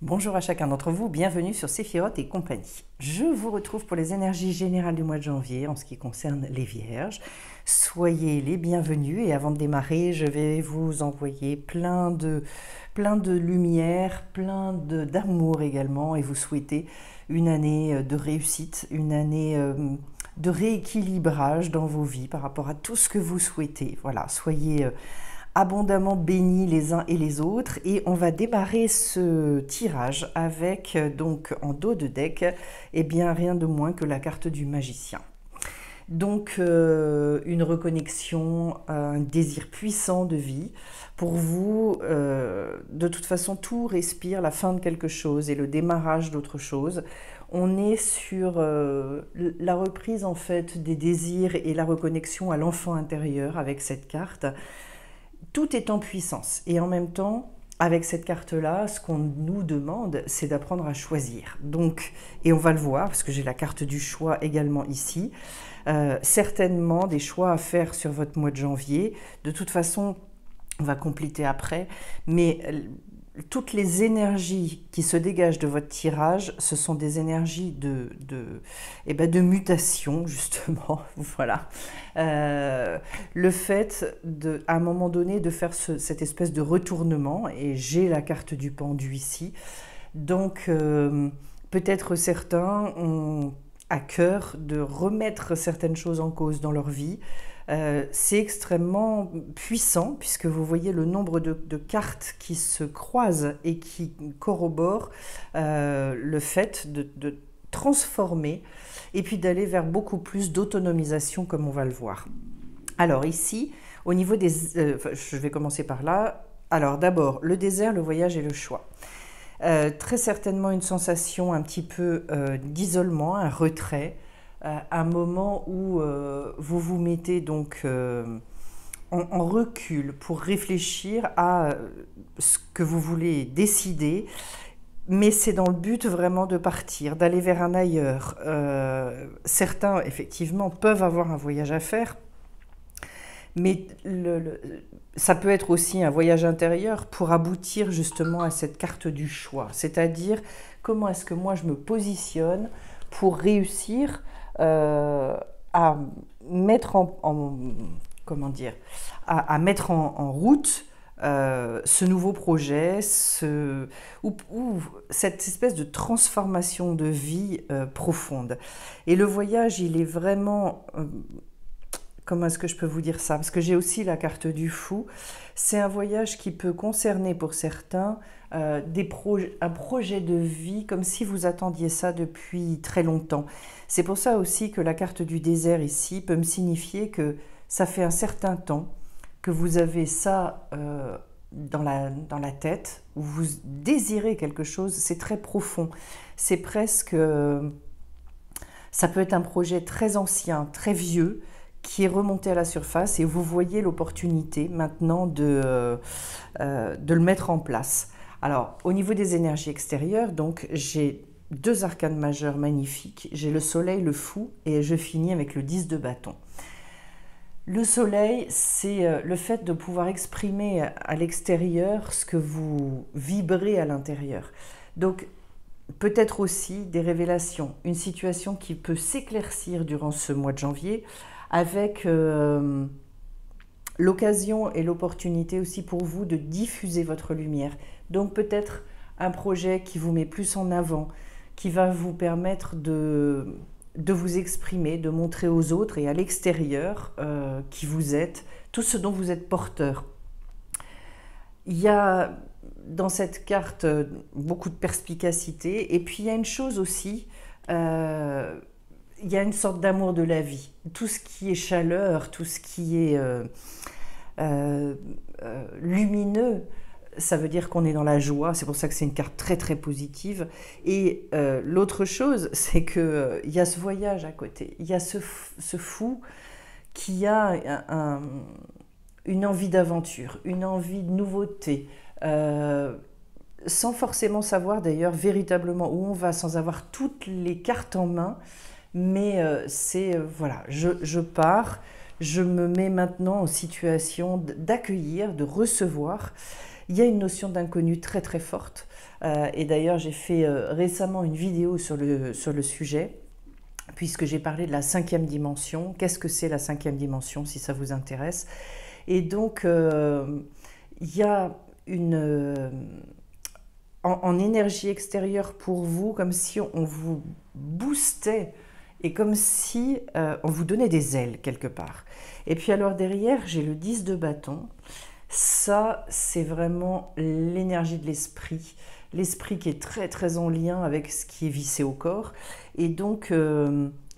Bonjour à chacun d'entre vous, bienvenue sur Séphiroth et compagnie. Je vous retrouve pour les énergies générales du mois de janvier en ce qui concerne les vierges. Soyez les bienvenus et avant de démarrer, je vais vous envoyer plein de lumière, d'amour également et vous souhaiter une année de réussite, une année de rééquilibrage dans vos vies par rapport à tout ce que vous souhaitez. Voilà, soyez abondamment bénis les uns et les autres et on va démarrer ce tirage avec donc en dos de deck rien de moins que la carte du magicien. Donc une reconnexion, un désir puissant de vie. Pour vous, de toute façon, tout respire la fin de quelque chose et le démarrage d'autre chose. On est sur la reprise en fait des désirs et la reconnexion à l'enfant intérieur avec cette carte. Tout est en puissance et en même temps, avec cette carte-là, ce qu'on nous demande, c'est d'apprendre à choisir. Donc, et on va le voir, parce que j'ai la carte du choix également ici, certainement des choix à faire sur votre mois de janvier. De toute façon, on va compléter après, mais toutes les énergies qui se dégagent de votre tirage, ce sont des énergies de mutation, justement. Voilà. Le fait, à un moment donné, de faire cette espèce de retournement, et j'ai la carte du pendu ici, donc peut-être certains ont à cœur de remettre certaines choses en cause dans leur vie. C'est extrêmement puissant puisque vous voyez le nombre de cartes qui se croisent et qui corroborent le fait de transformer et puis d'aller vers beaucoup plus d'autonomisation comme on va le voir. Alors ici, au niveau des... je vais commencer par là. Alors d'abord, le désert, le voyage et le choix. Très certainement une sensation un petit peu d'isolement, un retrait, un moment où vous vous mettez donc en recul pour réfléchir à ce que vous voulez décider, mais c'est dans le but vraiment de partir, d'aller vers un ailleurs. Certains, effectivement, peuvent avoir un voyage à faire, mais ça peut être aussi un voyage intérieur pour aboutir justement à cette carte du choix. C'est-à-dire, comment est-ce que moi je me positionne pour réussir à mettre à mettre en route ce nouveau projet, ou cette espèce de transformation de vie profonde. Et le voyage, il est vraiment... comment est-ce que je peux vous dire ça? Parce que j'ai aussi la carte du fou. C'est un voyage qui peut concerner pour certains un projet de vie comme si vous attendiez ça depuis très longtemps. C'est pour ça aussi que la carte du désert ici peut me signifier que ça fait un certain temps que vous avez ça dans la tête, où vous désirez quelque chose, c'est très profond. C'est presque... ça peut être un projet très ancien, très vieux, qui est remonté à la surface et vous voyez l'opportunité maintenant de le mettre en place. Alors, au niveau des énergies extérieures, donc j'ai deux arcanes majeures magnifiques. J'ai le soleil, le fou et je finis avec le 10 de bâton. Le soleil, c'est le fait de pouvoir exprimer à l'extérieur ce que vous vibrez à l'intérieur. Donc, peut-être aussi des révélations, une situation qui peut s'éclaircir durant ce mois de janvier, avec l'occasion et l'opportunité aussi pour vous de diffuser votre lumière. Donc peut-être un projet qui vous met plus en avant, qui va vous permettre de vous exprimer, de montrer aux autres et à l'extérieur qui vous êtes, tout ce dont vous êtes porteur. Il y a dans cette carte beaucoup de perspicacité et puis il y a une chose aussi... il y a une sorte d'amour de la vie. Tout ce qui est chaleur, tout ce qui est lumineux, ça veut dire qu'on est dans la joie. C'est pour ça que c'est une carte très très positive. Et l'autre chose, c'est qu'il y a ce voyage à côté. Il y a ce fou qui a une envie d'aventure, une envie de nouveauté. Sans forcément savoir d'ailleurs véritablement où on va, sans avoir toutes les cartes en main. Mais voilà, je pars, je me mets maintenant en situation d'accueillir, de recevoir. Il y a une notion d'inconnu très très forte. Et d'ailleurs, j'ai fait récemment une vidéo sur le sujet, puisque j'ai parlé de la 5e dimension. Qu'est-ce que c'est la 5e dimension, si ça vous intéresse? Et donc, il y a en énergie extérieure pour vous, comme si on vous boostait et comme si on vous donnait des ailes quelque part. Et puis alors derrière, j'ai le 10 de bâton. Ça, c'est vraiment l'énergie de l'esprit. L'esprit qui est très très en lien avec ce qui est vissé au corps. Et donc,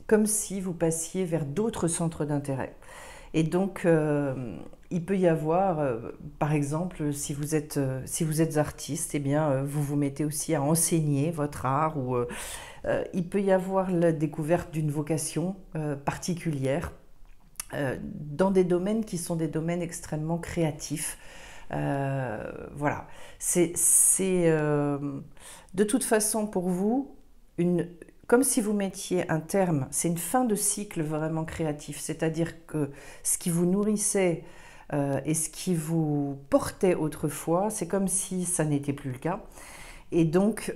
comme si vous passiez vers d'autres centres d'intérêt. Et donc, il peut y avoir, par exemple, si vous êtes artiste, eh bien, vous vous mettez aussi à enseigner votre art, ou il peut y avoir la découverte d'une vocation particulière dans des domaines qui sont des domaines extrêmement créatifs. Voilà, c'est de toute façon pour vous comme si vous mettiez un terme, c'est une fin de cycle vraiment créatif, c'est-à-dire que ce qui vous nourrissait et ce qui vous portait autrefois, c'est comme si ça n'était plus le cas. Et donc,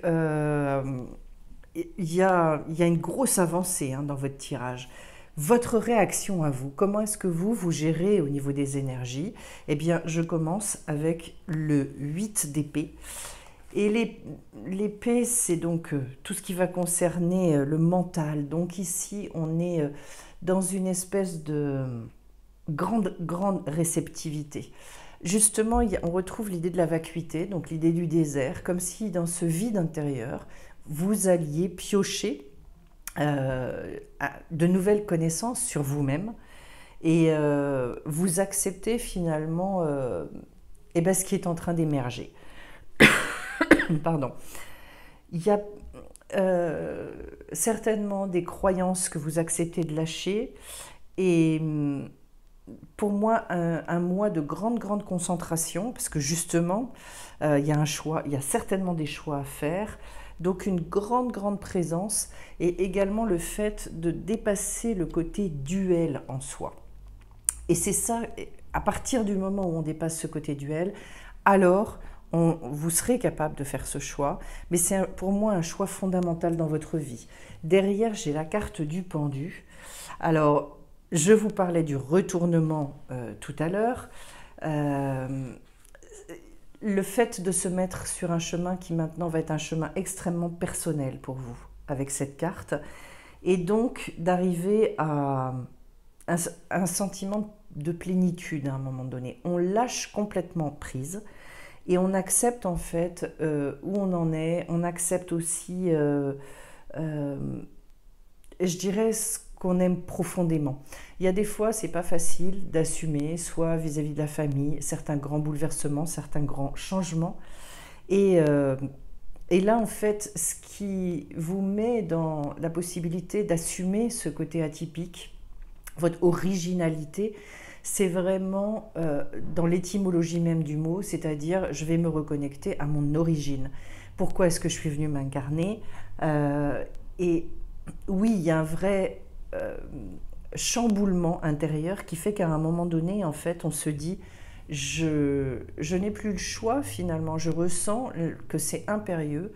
il y a une grosse avancée dans votre tirage. Votre réaction à vous, comment est-ce que vous gérez au niveau des énergies? Eh bien, je commence avec le 8 d'épée. Et l'épée, c'est donc tout ce qui va concerner le mental. Donc ici, on est dans une espèce de grande réceptivité. Justement, on retrouve l'idée de la vacuité, donc l'idée du désert, comme si dans ce vide intérieur, vous alliez piocher de nouvelles connaissances sur vous-même et vous acceptez finalement ce qui est en train d'émerger. Pardon. Il y a certainement des croyances que vous acceptez de lâcher et pour moi un mois de grande concentration parce que justement il y a un choix, il y a certainement des choix à faire. Donc une grande présence et également le fait de dépasser le côté duel en soi. Et c'est ça, à partir du moment où on dépasse ce côté duel, alors vous serez capable de faire ce choix, mais c'est pour moi un choix fondamental dans votre vie. Derrière, j'ai la carte du pendu. Alors, je vous parlais du retournement tout à l'heure. Le fait de se mettre sur un chemin qui maintenant va être un chemin extrêmement personnel pour vous, avec cette carte, et donc d'arriver à un sentiment de plénitude à un moment donné. On lâche complètement prise, et on accepte en fait où on en est, on accepte aussi, je dirais, ce qu'on aime profondément. Il y a des fois, c'est pas facile d'assumer, soit vis-à-vis de la famille, certains grands bouleversements, certains grands changements. Et là, en fait, ce qui vous met dans la possibilité d'assumer ce côté atypique, votre originalité, c'est vraiment dans l'étymologie même du mot, c'est-à-dire je vais me reconnecter à mon origine. Pourquoi est-ce que je suis venue m'incarner? Et oui, il y a un vrai chamboulement intérieur qui fait qu'à un moment donné, en fait, on se dit je n'ai plus le choix finalement, je ressens que c'est impérieux,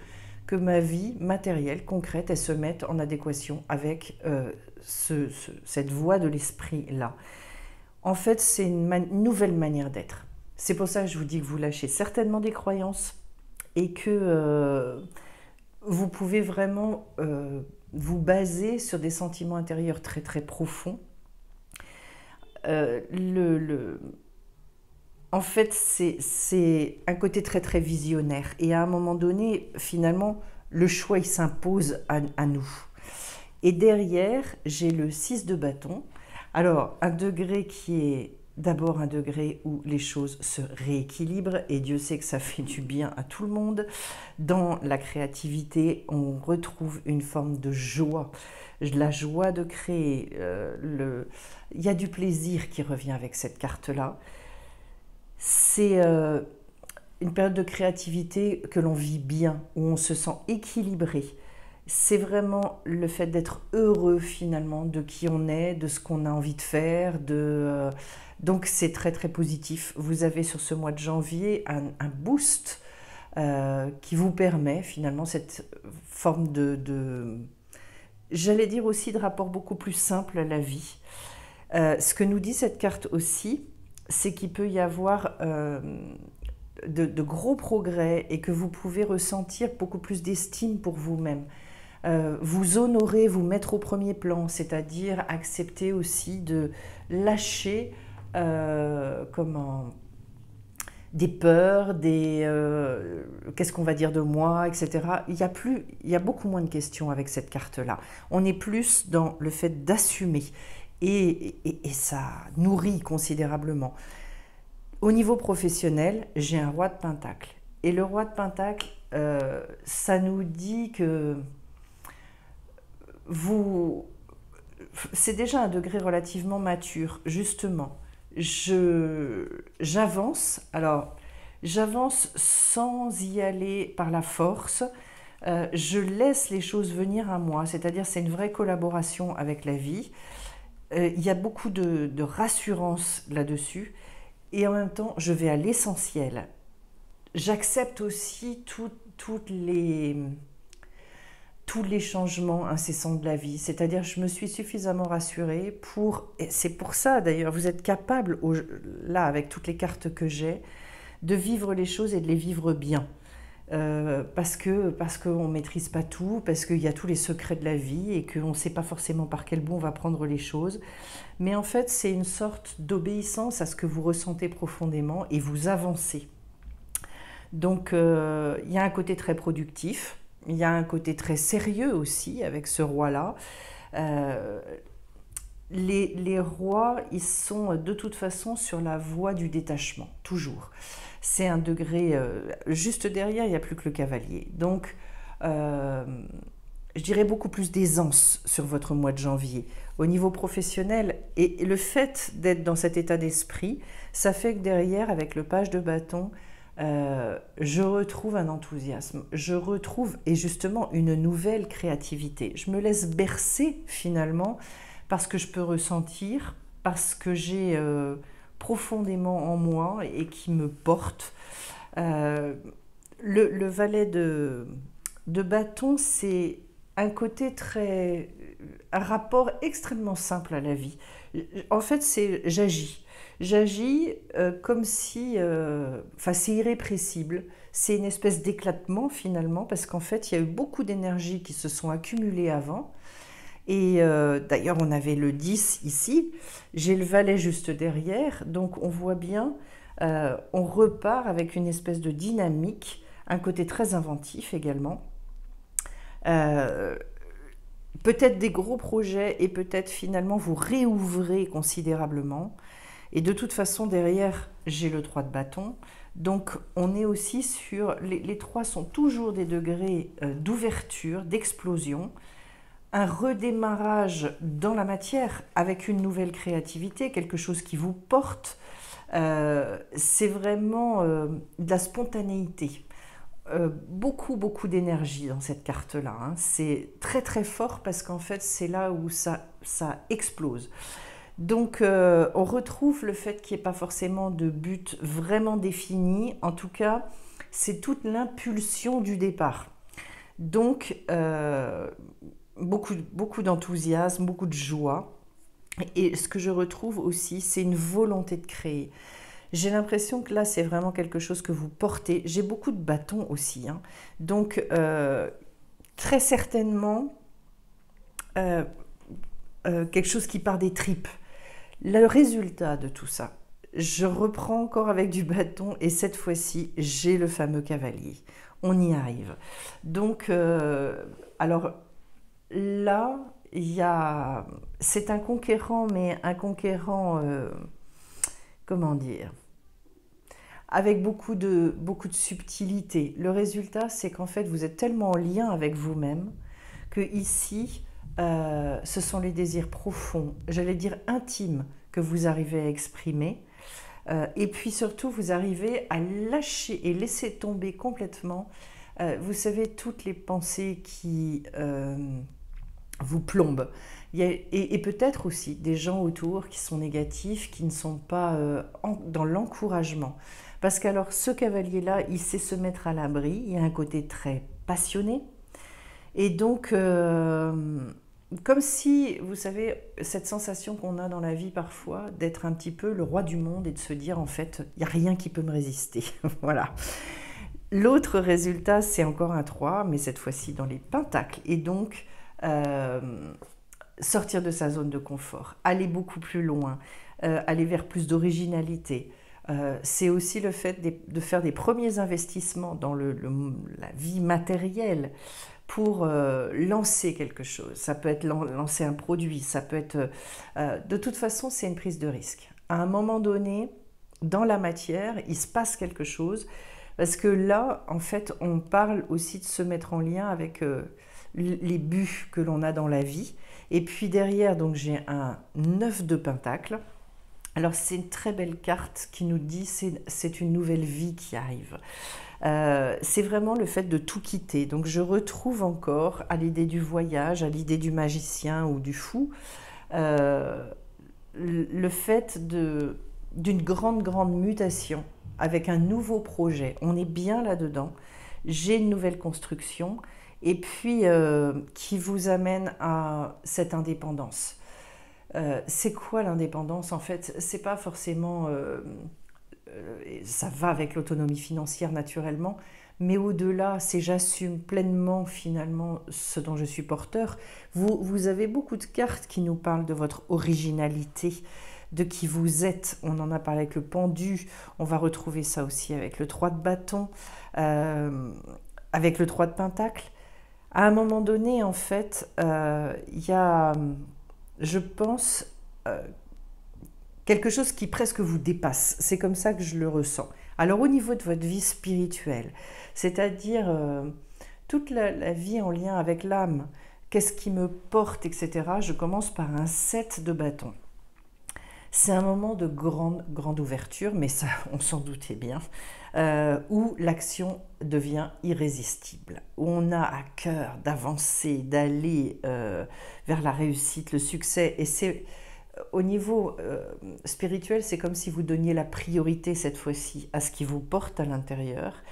que ma vie matérielle, concrète, elle se mette en adéquation avec cette voie de l'esprit-là. En fait, c'est une nouvelle manière d'être. C'est pour ça que je vous dis que vous lâchez certainement des croyances et que vous pouvez vraiment vous baser sur des sentiments intérieurs très profonds. En fait, c'est un côté très visionnaire. Et à un moment donné, finalement, le choix, il s'impose à nous. Et derrière, j'ai le 6 de bâton. Alors, un degré qui est d'abord un degré où les choses se rééquilibrent, et Dieu sait que ça fait du bien à tout le monde. Dans la créativité, on retrouve une forme de joie, la joie de créer. Il y a du plaisir qui revient avec cette carte-là. C'est une période de créativité que l'on vit bien, où on se sent équilibré. C'est vraiment le fait d'être heureux finalement de qui on est, de ce qu'on a envie de faire. Donc c'est très très positif. Vous avez sur ce mois de janvier un boost qui vous permet finalement cette forme j'allais dire aussi de rapport beaucoup plus simple à la vie. Ce que nous dit cette carte aussi, c'est qu'il peut y avoir de gros progrès et que vous pouvez ressentir beaucoup plus d'estime pour vous-même. Vous honorer, vous mettre au premier plan, c'est-à-dire accepter aussi de lâcher des peurs, qu'est-ce qu'on va dire de moi, etc. Il y a beaucoup moins de questions avec cette carte-là. On est plus dans le fait d'assumer et ça nourrit considérablement. Au niveau professionnel, j'ai un roi de Pentacle. Et le roi de Pentacle, ça nous dit que c'est déjà un degré relativement mature, justement. J'avance, alors j'avance sans y aller par la force, je laisse les choses venir à moi, c'est-à-dire c'est une vraie collaboration avec la vie. Il y a beaucoup de rassurance là-dessus, et en même temps je vais à l'essentiel. J'accepte aussi tous les changements incessants de la vie. C'est-à-dire, je me suis suffisamment rassurée et c'est pour ça d'ailleurs, vous êtes capable, là, avec toutes les cartes que j'ai, de vivre les choses et de les vivre bien. Parce qu'on ne maîtrise pas tout, parce qu'il y a tous les secrets de la vie et qu'on ne sait pas forcément par quel bout on va prendre les choses. Mais en fait, c'est une sorte d'obéissance à ce que vous ressentez profondément et vous avancez. Donc, il y a un côté très productif. Il y a un côté très sérieux aussi avec ce roi-là. Les rois, ils sont de toute façon sur la voie du détachement, toujours. C'est un degré, juste derrière, il n'y a plus que le cavalier. Donc, je dirais beaucoup plus d'aisance sur votre mois de janvier. Au niveau professionnel, et le fait d'être dans cet état d'esprit, ça fait que derrière, avec le page de bâton, je retrouve un enthousiasme, je retrouve et justement une nouvelle créativité. Je me laisse bercer finalement parce que je peux ressentir, parce que j'ai profondément en moi et qui me porte. Le valet de bâton, c'est un côté un rapport extrêmement simple à la vie. En fait, c'est j'agis. J'agis comme si, c'est irrépressible, c'est une espèce d'éclatement finalement, parce qu'en fait, il y a eu beaucoup d'énergie qui se sont accumulées avant. Et d'ailleurs, on avait le 10 ici, j'ai le valet juste derrière, donc on voit bien, on repart avec une espèce de dynamique, un côté très inventif également. Peut-être des gros projets et peut-être finalement vous réouvrez considérablement. Et de toute façon, derrière, j'ai le 3 de bâton. Donc, on est aussi sur... Les 3 sont toujours des degrés d'ouverture, d'explosion. Un redémarrage dans la matière avec une nouvelle créativité, quelque chose qui vous porte. C'est vraiment de la spontanéité. Beaucoup d'énergie dans cette carte-là. Hein. C'est très très fort parce qu'en fait, c'est là où ça explose. Donc, on retrouve le fait qu'il n'y ait pas forcément de but vraiment défini. En tout cas, c'est toute l'impulsion du départ. Donc, beaucoup d'enthousiasme, beaucoup de joie. Et ce que je retrouve aussi, c'est une volonté de créer. J'ai l'impression que là, c'est vraiment quelque chose que vous portez. J'ai beaucoup de bâtons aussi. Hein. Donc, très certainement, quelque chose qui part des tripes. Le résultat de tout ça, je reprends encore avec du bâton et cette fois-ci, j'ai le fameux cavalier. On y arrive. Donc, alors là, c'est un conquérant, mais un conquérant, comment dire, avec beaucoup de subtilité. Le résultat, c'est qu'en fait, vous êtes tellement en lien avec vous-même que ici, ce sont les désirs profonds, j'allais dire intimes, que vous arrivez à exprimer. Et puis surtout, vous arrivez à lâcher et laisser tomber complètement Vous savez, toutes les pensées qui vous plombent. Et peut-être aussi des gens autour qui sont négatifs, qui ne sont pas dans l'encouragement. Parce qu'alors, ce cavalier-là, il sait se mettre à l'abri, il a un côté très passionné. Et donc, comme si, vous savez, cette sensation qu'on a dans la vie parfois, d'être un petit peu le roi du monde et de se dire, en fait, il n'y a rien qui peut me résister. Voilà. L'autre résultat, c'est encore un 3, mais cette fois-ci dans les pentacles. Et donc, sortir de sa zone de confort, aller beaucoup plus loin, aller vers plus d'originalité. C'est aussi le fait de faire des premiers investissements dans la vie matérielle pour lancer quelque chose. Ça peut être lancer un produit, ça peut être... de toute façon, c'est une prise de risque. À un moment donné, dans la matière, il se passe quelque chose, parce que là, en fait, on parle aussi de se mettre en lien avec les buts que l'on a dans la vie. Et puis derrière, donc j'ai un 9 de pentacle. Alors c'est une très belle carte qui nous dit c'est une nouvelle vie qui arrive. C'est vraiment le fait de tout quitter. Donc je retrouve encore à l'idée du voyage, à l'idée du magicien ou du fou, le fait d'une grande mutation avec un nouveau projet. On est bien là-dedans. J'ai une nouvelle construction et puis qui vous amène à cette indépendance. C'est quoi l'indépendance? En fait, c'est pas forcément... ça va avec l'autonomie financière naturellement, mais au-delà, c'est j'assume pleinement finalement ce dont je suis porteur. Vous avez beaucoup de cartes qui nous parlent de votre originalité, de qui vous êtes. On en a parlé avec le pendu, on va retrouver ça aussi avec le 3 de bâton, avec le 3 de pentacle. À un moment donné, en fait, il y a, je pense, quelque chose qui presque vous dépasse. C'est comme ça que je le ressens. Alors au niveau de votre vie spirituelle, c'est-à-dire toute la vie en lien avec l'âme, qu'est-ce qui me porte, etc. Je commence par un 7 de bâton. C'est un moment de grande ouverture, mais ça, on s'en doutait bien, où l'action devient irrésistible, où on a à cœur d'avancer, d'aller vers la réussite, le succès. Et c'est au niveau spirituel, c'est comme si vous donniez la priorité cette fois-ci à ce qui vous porte à l'intérieur,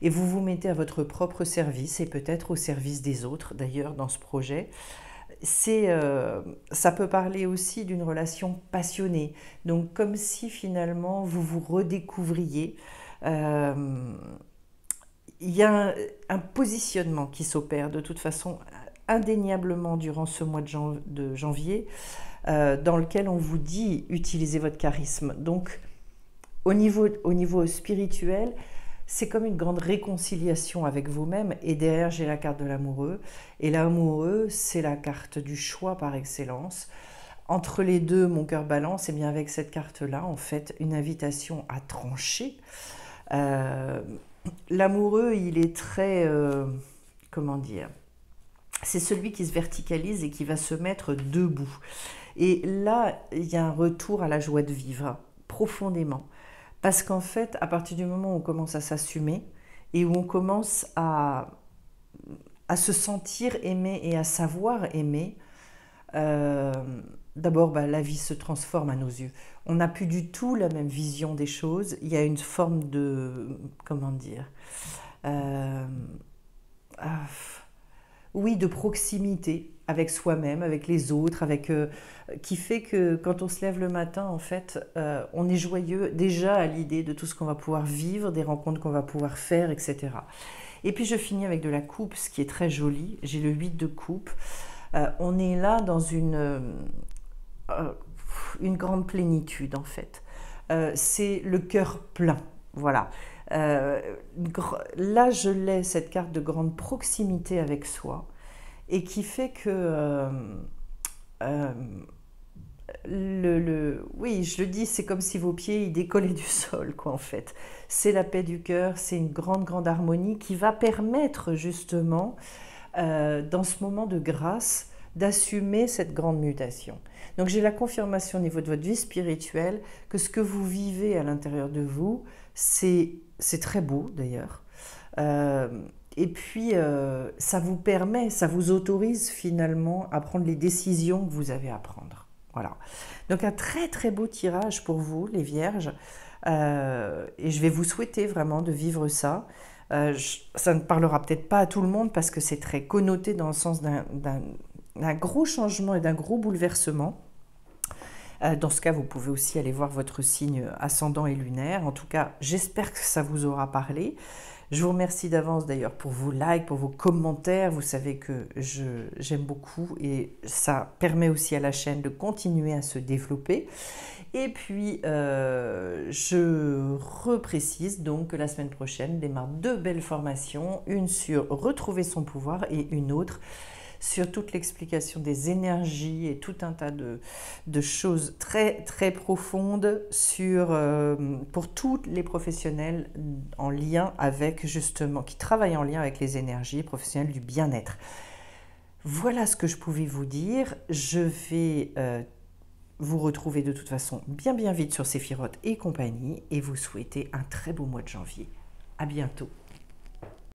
et vous vous mettez à votre propre service, et peut-être au service des autres, d'ailleurs, dans ce projet. Ça peut parler aussi d'une relation passionnée, donc comme si finalement vous vous redécouvriez. Il y a un positionnement qui s'opère de toute façon indéniablement durant ce mois de janvier, dans lequel on vous dit utilisez votre charisme. Donc au niveau spirituel, c'est comme une grande réconciliation avec vous-même. Et derrière, j'ai la carte de l'amoureux. Et l'amoureux, c'est la carte du choix par excellence. Entre les deux, mon cœur balance. Et bien avec cette carte-là, en fait, une invitation à trancher. L'amoureux, il est très... comment dire? C'est celui qui se verticalise et qui va se mettre debout. Et là, il y a un retour à la joie de vivre, profondément. Parce qu'en fait, à partir du moment où on commence à s'assumer et où on commence à se sentir aimé et à savoir aimer, d'abord, la vie se transforme à nos yeux. On n'a plus du tout la même vision des choses. Il y a une forme de... comment dire oui, de proximité avec soi-même, avec les autres, qui fait que quand on se lève le matin, en fait, on est joyeux déjà à l'idée de tout ce qu'on va pouvoir vivre, des rencontres qu'on va pouvoir faire, etc. Et puis je finis avec de la coupe, ce qui est très joli. J'ai le 8 de coupe. On est là dans une grande plénitude, en fait. C'est le cœur plein, voilà. Là, je l'ai, cette carte de grande proximité avec soi, et qui fait que oui, je le dis, c'est comme si vos pieds ils décollaient du sol, quoi, en fait. C'est la paix du cœur, c'est une grande harmonie qui va permettre justement, dans ce moment de grâce, d'assumer cette grande mutation. Donc j'ai la confirmation au niveau de votre vie spirituelle que ce que vous vivez à l'intérieur de vous, c'est très beau d'ailleurs. Et puis, ça vous permet, ça vous autorise finalement à prendre les décisions que vous avez à prendre. Voilà. Donc un très très beau tirage pour vous, les Vierges. Et je vais vous souhaiter vraiment de vivre ça. Ça ne parlera peut-être pas à tout le monde parce que c'est très connoté dans le sens d'un gros changement et d'un gros bouleversement. Dans ce cas, vous pouvez aussi aller voir votre signe ascendant et lunaire. En tout cas, j'espère que ça vous aura parlé. Je vous remercie d'avance d'ailleurs pour vos likes, pour vos commentaires. Vous savez que j'aime beaucoup et ça permet aussi à la chaîne de continuer à se développer. Et puis, je reprécise donc que la semaine prochaine démarre deux belles formations, une sur retrouver son pouvoir et une autre sur toute l'explication des énergies et tout un tas de choses très très profondes pour tous les professionnels en lien avec justement, qui travaillent en lien avec les énergies, professionnels du bien-être. Voilà ce que je pouvais vous dire. Je vais vous retrouver de toute façon bien vite sur Séphiroth et compagnie et vous souhaiter un très beau mois de janvier. À bientôt.